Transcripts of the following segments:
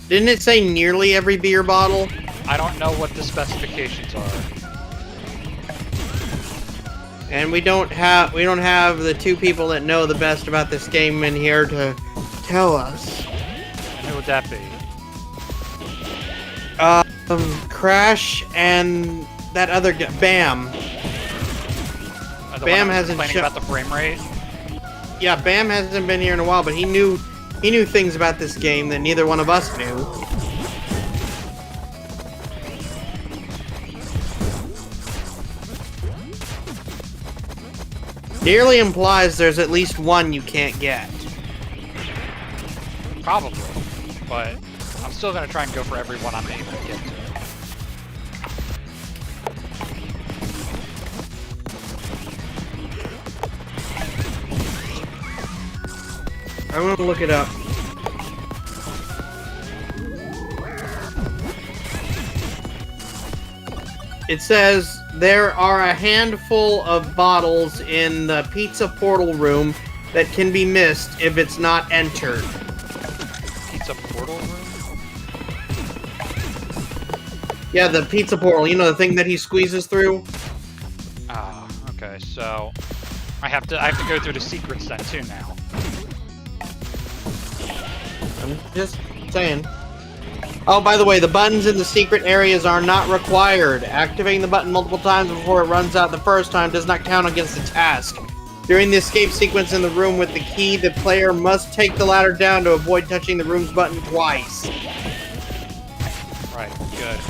Didn't it say nearly every beer bottle? I don't know what the specifications are. And we don't have the two people that know the best about this game in here to tell us. And who would that be? Crash and that other guy, Bam. Bam hasn't complaining about the frame rate. Yeah, Bam hasn't been here in a while, but he knew things about this game that neither one of us knew. Nearly implies there's at least one you can't get. Probably, but I'm still gonna try and go for every one I'm able to get to. I'm gonna look it up. It says there are a handful of bottles in the pizza portal room that can be missed if it's not entered. Pizza portal room? Yeah, the pizza portal, you know, the thing that he squeezes through? Ah, okay, so I have to go through the secrets then too now. I'm just saying. Oh, by the way, the buttons in the secret areas are not required. Activating the button multiple times before it runs out the first time does not count against the task. During the escape sequence in the room with the key, the player must take the ladder down to avoid touching the room's button twice. Right, good.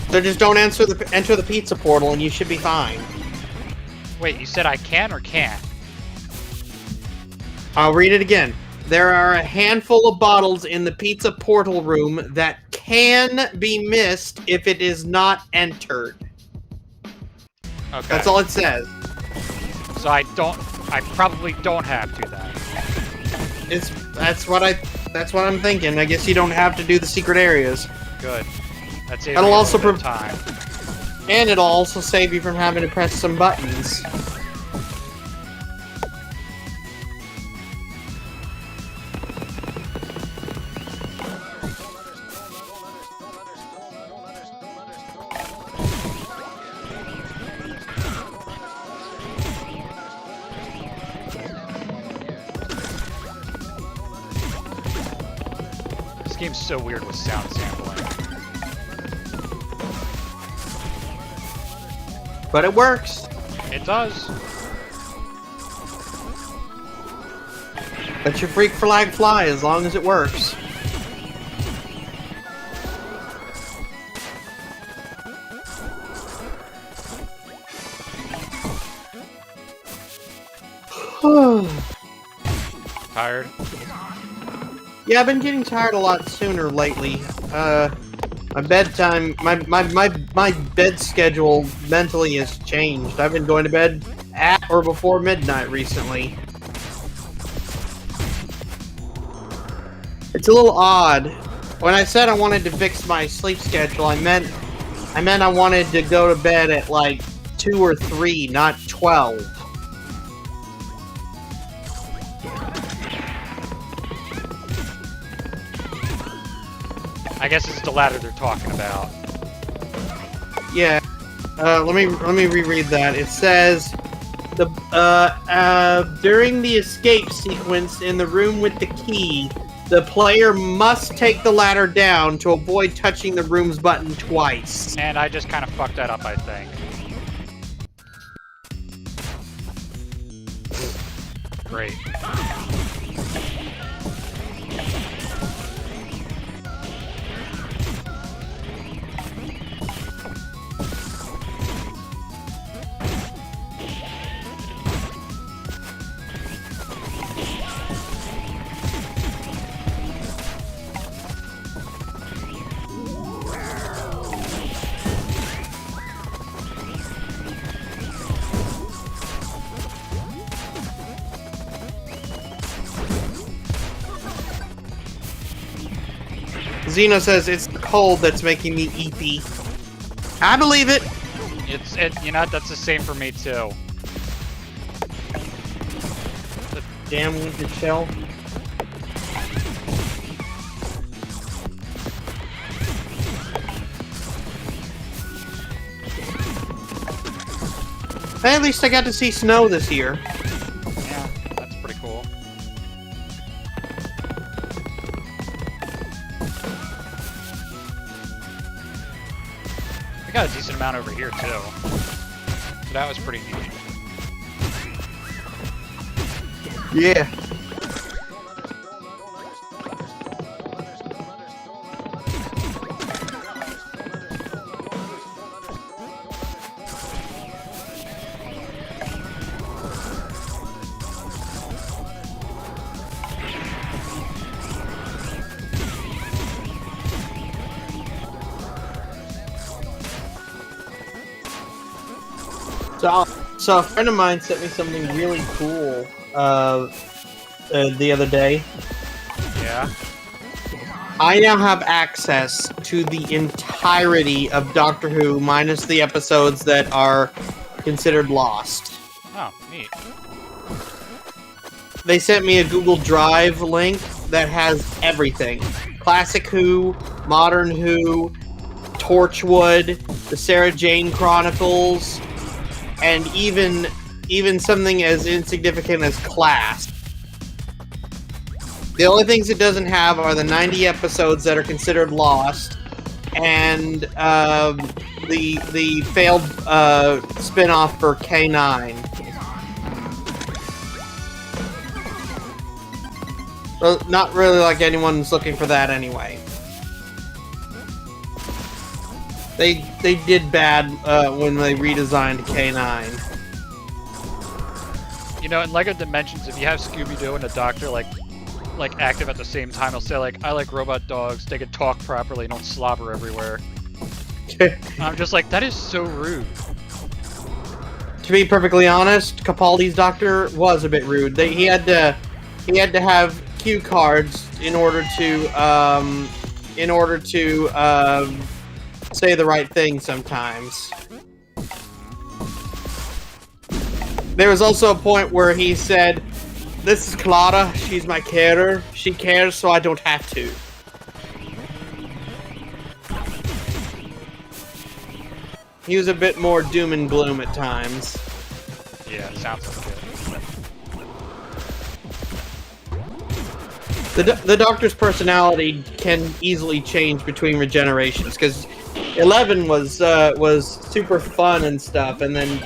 So just don't enter the pizza portal and you should be fine. Wait, you said I can or can't? I'll read it again. There are a handful of bottles in the pizza portal room that can be missed if it is not entered. Okay. That's all it says. So I probably don't have to then. That's what I'm thinking. I guess you don't have to do the secret areas. Good. That's it. That'll also time. And it'll also save you from having to press some buttons. This game's so weird with sound sampling. But it works. It does. Let your freak flag fly as long as it works. Tired? Yeah, I've been getting tired a lot sooner lately. My bedtime, my bed schedule mentally has changed. I've been going to bed at or before midnight recently. It's a little odd. When I said I wanted to fix my sleep schedule, I meant I wanted to go to bed at like 2 or 3, not 12. I guess it's the latter they're talking about. Yeah. Let me reread that. It says during the escape sequence in the room with the key, the player must take the ladder down to avoid touching the room's button twice. And I just kind of fucked that up, I think. Great. Zeno says it's the cold that's making me eepy. I believe it. You know, that's the same for me too. The damn winter shell. Hey, at least I got to see snow this year. Yeah, that's pretty cool. We got a decent amount over here too. So that was pretty neat. Yeah. So a friend of mine sent me something really cool the other day. Yeah. I now have access to the entirety of Doctor Who, minus the episodes that are considered lost. Oh, neat. They sent me a Google Drive link that has everything. Classic Who, Modern Who, Torchwood, the Sarah Jane Chronicles, and even something as insignificant as Class. The only things it doesn't have are the 90 episodes that are considered lost, and the failed spin-off for K9. Well, not really like anyone's looking for that anyway. They did bad when they redesigned K9. You know, in LEGO Dimensions, if you have Scooby-Doo and a Doctor like active at the same time, he'll say like, "I like robot dogs. They can talk properly, don't slobber everywhere." I'm just like, that is so rude. To be perfectly honest, Capaldi's Doctor was a bit rude. He had to have cue cards in order to say the right thing sometimes. There was also a point where he said, "This is Clara, she's my carer. She cares so I don't have to." He was a bit more doom and gloom at times. Yeah, sounds like it. The Doctor's personality can easily change between regenerations, because 11 was super fun and stuff, and then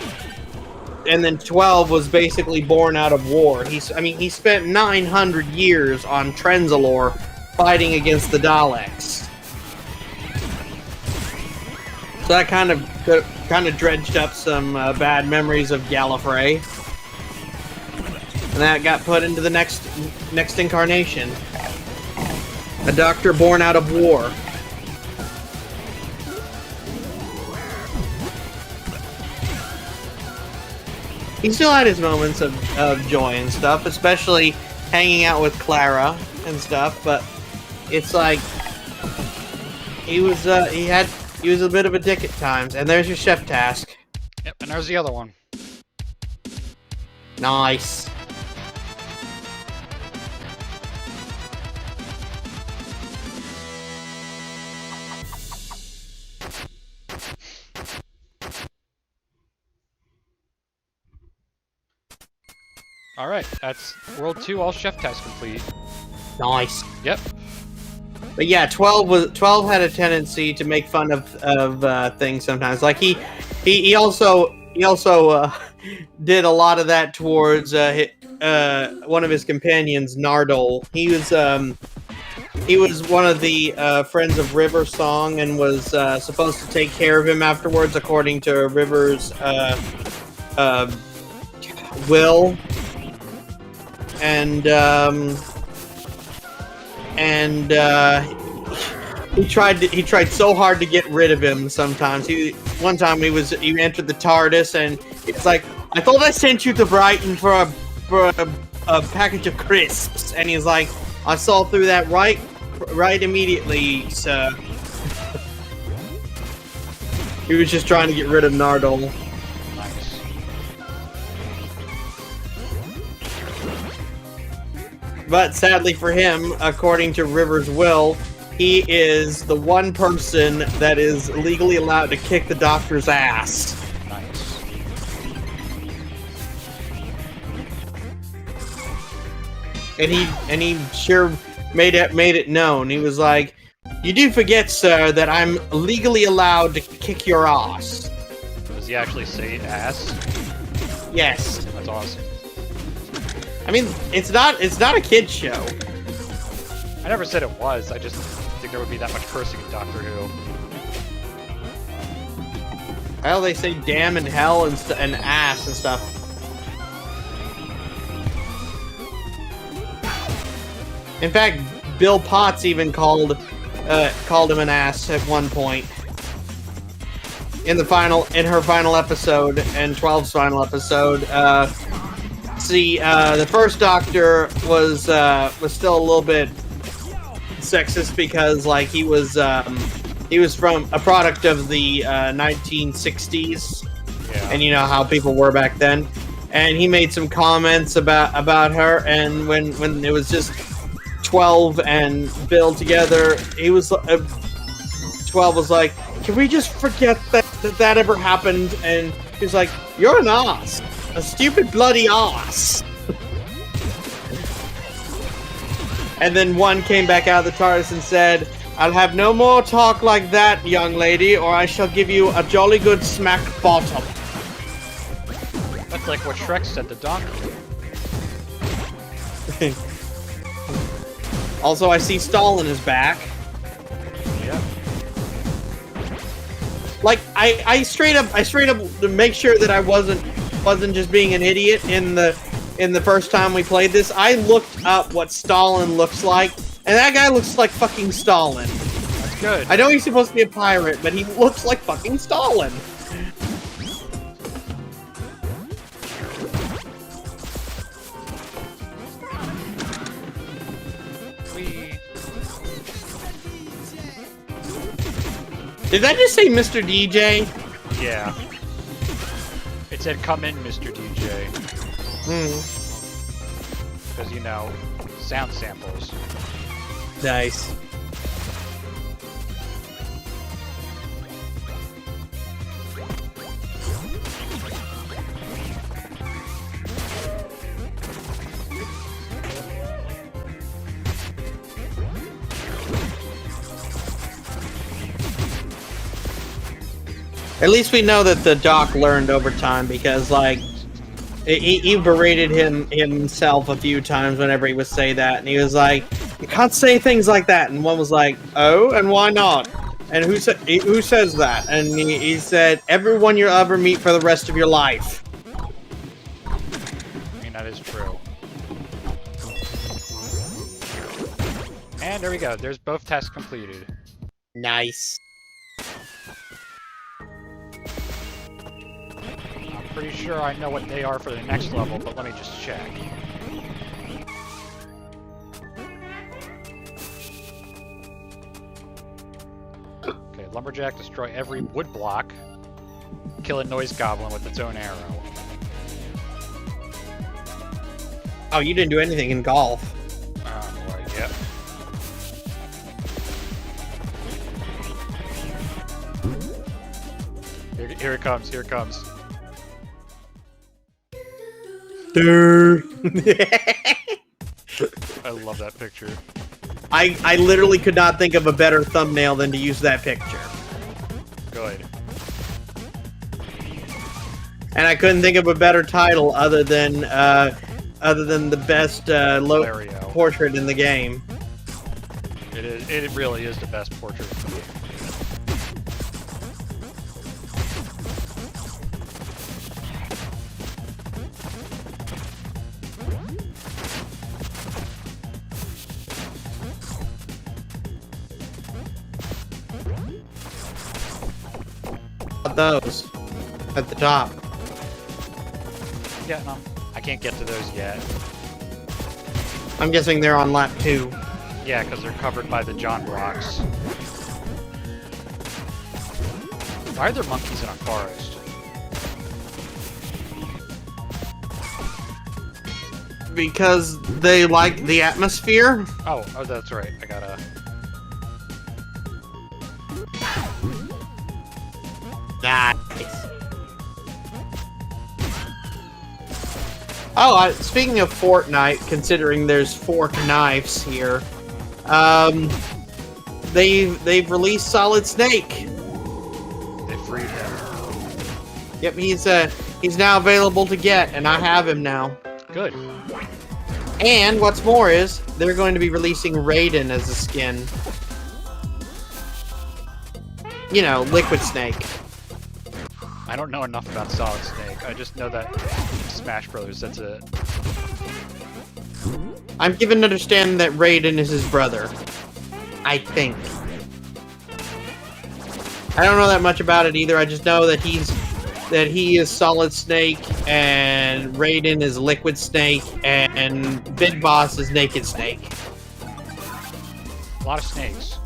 12 was basically born out of war. He spent 900 years on Trenzalore fighting against the Daleks. So that kind of dredged up some bad memories of Gallifrey, and that got put into the next incarnation. A Doctor born out of war. He still had his moments of joy and stuff, especially hanging out with Clara and stuff, but it's like he was a bit of a dick at times. And there's your chef task. Yep, and there's the other one. Nice. Alright, that's World 2, all chef tasks complete. Nice. Yep. But yeah, 12 had a tendency to make fun of things sometimes. Like he also did a lot of that towards one of his companions, Nardole. He was one of the friends of River Song and was supposed to take care of him afterwards, according to River's will. And he tried so hard to get rid of him sometimes. One time he entered the TARDIS and it's like, "I thought I sent you to Brighton for a package of crisps," and he's like, "I saw through that right right immediately, sir. He was just trying to get rid of Nardole. Nice. But sadly for him, according to River's will, he is the one person that is legally allowed to kick the Doctor's ass. Nice. And he sure made it known. He was like, "You do forget, sir, that I'm legally allowed to kick your ass." Does he actually say ass? Yes. That's awesome. I mean, it's not a kid's show. I never said it was. I just didn't think there would be that much cursing in Doctor Who. Well, they say damn and hell and ass and stuff. In fact, Bill Potts even called him an ass at one point. In her final episode, and 12's final episode. The first Doctor was still a little bit sexist because, like, he was from a product of the 1960s, Yeah. and you know how people were back then. And he made some comments about her, and when it was just 12 and Bill together, he was 12 was like, "Can we just forget that ever happened?" And he's like, "You're an ass, a stupid bloody ass." And then one came back out of the TARDIS and said, "I'll have no more talk like that, young lady, or I shall give you a jolly good smack bottom." That's like what Shrek said to Doctor. Also, I see Stalin is back. Yeah. Like, I straight up to make sure that I wasn't just being an idiot in the first time we played this, I looked up what Stalin looks like, and that guy looks like fucking Stalin. That's good. I know he's supposed to be a pirate, but he looks like fucking Stalin. Did that just say Mr. DJ? Yeah. It said, "Come in, Mr. DJ." Because, you know, sound samples. Nice. At least we know that the Doc learned over time, because, like, he berated himself a few times whenever he would say that, and he was like, "You can't say things like that," and one was like, "Oh, and why not?" And who says that? And he said, "Everyone you'll ever meet for the rest of your life." I mean, that is true. And there we go. There's both tests completed. Nice. Pretty sure I know what they are for the next level, but let me just check. Okay, Lumberjack, destroy every wood block. Kill a noise goblin with its own arrow. Oh, you didn't do anything in golf. Oh boy, yep. Here it comes, here it comes. I love that picture. I literally could not think of a better thumbnail than to use that picture. Good. And I couldn't think of a better title other than the best portrait in the game. It really is the best portrait in the game. Those at the top. Yeah, no, I can't get to those yet. I'm guessing they're on lap 2. Yeah, because they're covered by the John blocks. Why are there monkeys in a forest? Because they like the atmosphere. Oh, that's right. I gotta... Nice. Oh, speaking of Fortnite, considering there's fork knives here, they've released Solid Snake. They freed him. Yep, he's now available to get, and I have him now. Good. And what's more is they're going to be releasing Raiden as a skin. You know, Liquid Snake. I don't know enough about Solid Snake. I just know that Smash Brothers, that's it. I'm given to understand that Raiden is his brother. I think. I don't know that much about it either. I just know that he is Solid Snake, and Raiden is Liquid Snake, and Big Boss is Naked Snake. A lot of snakes.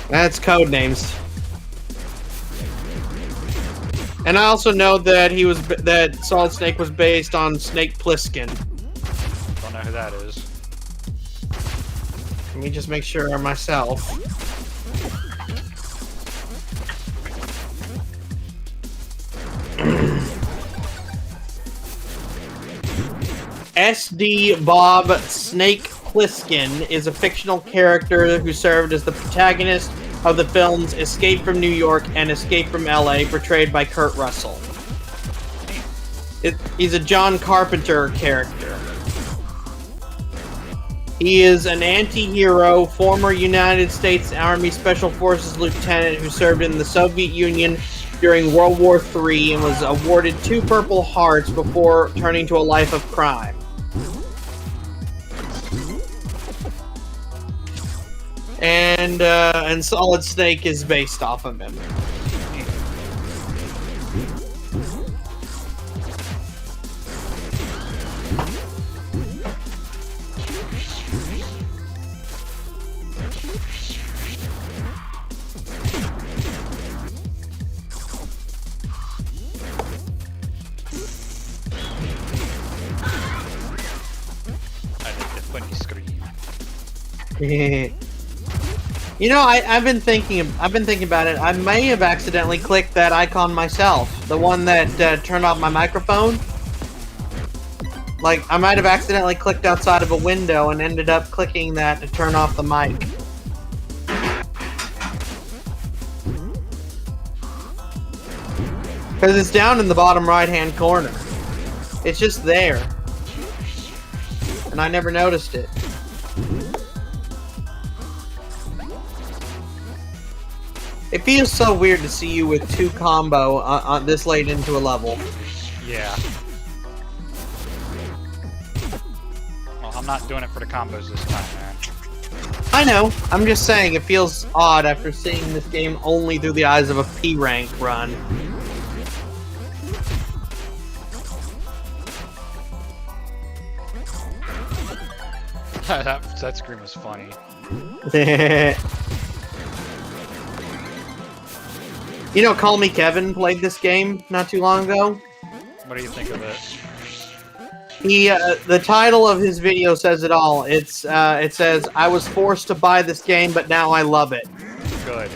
That's code names. And I also know that that Solid Snake was based on Snake Plissken. Don't know who that is. Let me just make sure myself. SD Bob Snake Plissken is a fictional character who served as the protagonist of the films Escape from New York and Escape from LA, portrayed by Kurt Russell. He's a John Carpenter character. He is an anti-hero, former United States Army Special Forces lieutenant who served in the Soviet Union during World War III and was awarded 2 Purple Hearts before turning to a life of crime. And Solid Snake is based off of him. I like the funny scream. You know, I've been thinking about it. I may have accidentally clicked that icon myself, the one that turned off my microphone. Like, I might have accidentally clicked outside of a window and ended up clicking that to turn off the mic. Because it's down in the bottom right-hand corner. It's just there. And I never noticed it. It feels so weird to see you with 2 combo this late into a level. Yeah. Well, I'm not doing it for the combos this time, man. I know. I'm just saying it feels odd after seeing this game only through the eyes of a P rank run. that scream was funny. You know, Call Me Kevin played this game not too long ago. What do you think of it? The title of his video says it all. It says, "I was forced to buy this game, but now I love it." Good.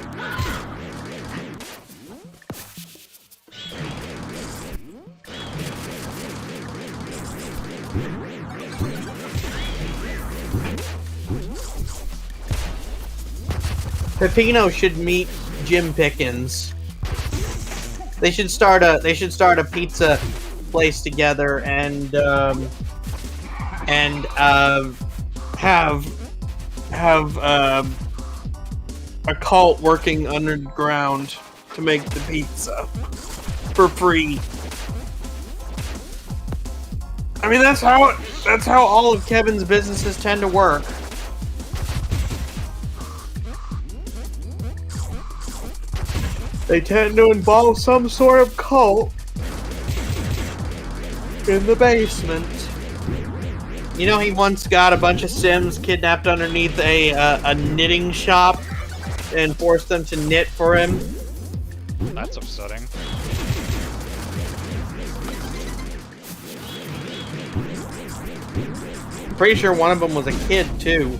Pepino should meet Jim Pickens. They should start a pizza place together and have a cult working underground to make the pizza for free. I mean, that's how all of Kevin's businesses tend to work. They tend to involve some sort of cult in the basement. You know, he once got a bunch of Sims kidnapped underneath a knitting shop and forced them to knit for him. That's upsetting. I'm pretty sure one of them was a kid, too.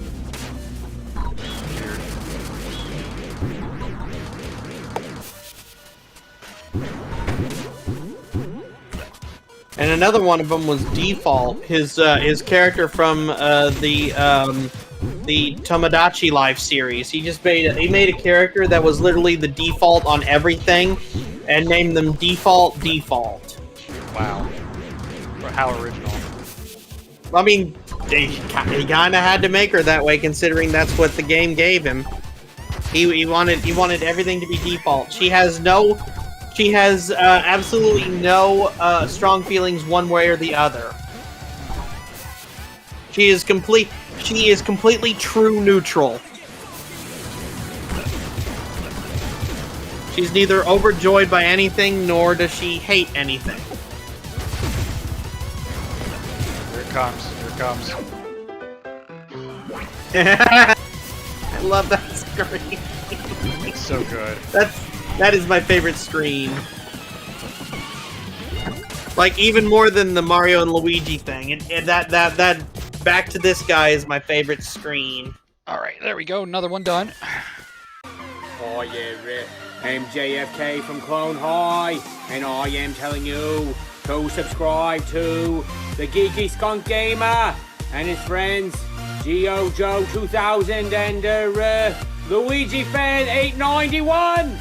And another one of them was Default, his character from the Tomodachi Life series. He made a character that was literally the default on everything, and named them Default. Wow. How original. I mean, he kind of had to make her that way, considering that's what the game gave him. He wanted everything to be default. She has absolutely no strong feelings one way or the other. She is completely true neutral. She's neither overjoyed by anything nor does she hate anything. Here it comes. Here it comes. I love that screen. It's so good. That is my favorite screen. Like, even more than the Mario and Luigi thing. That back to this guy is my favorite screen. Alright, there we go. Another one done. Oh yeah, I'm JFK from Clone High, and I am telling you to subscribe to the Geeky Skunk Gamer and his friends, Geo Joe 2000 and Luigi Fan 891.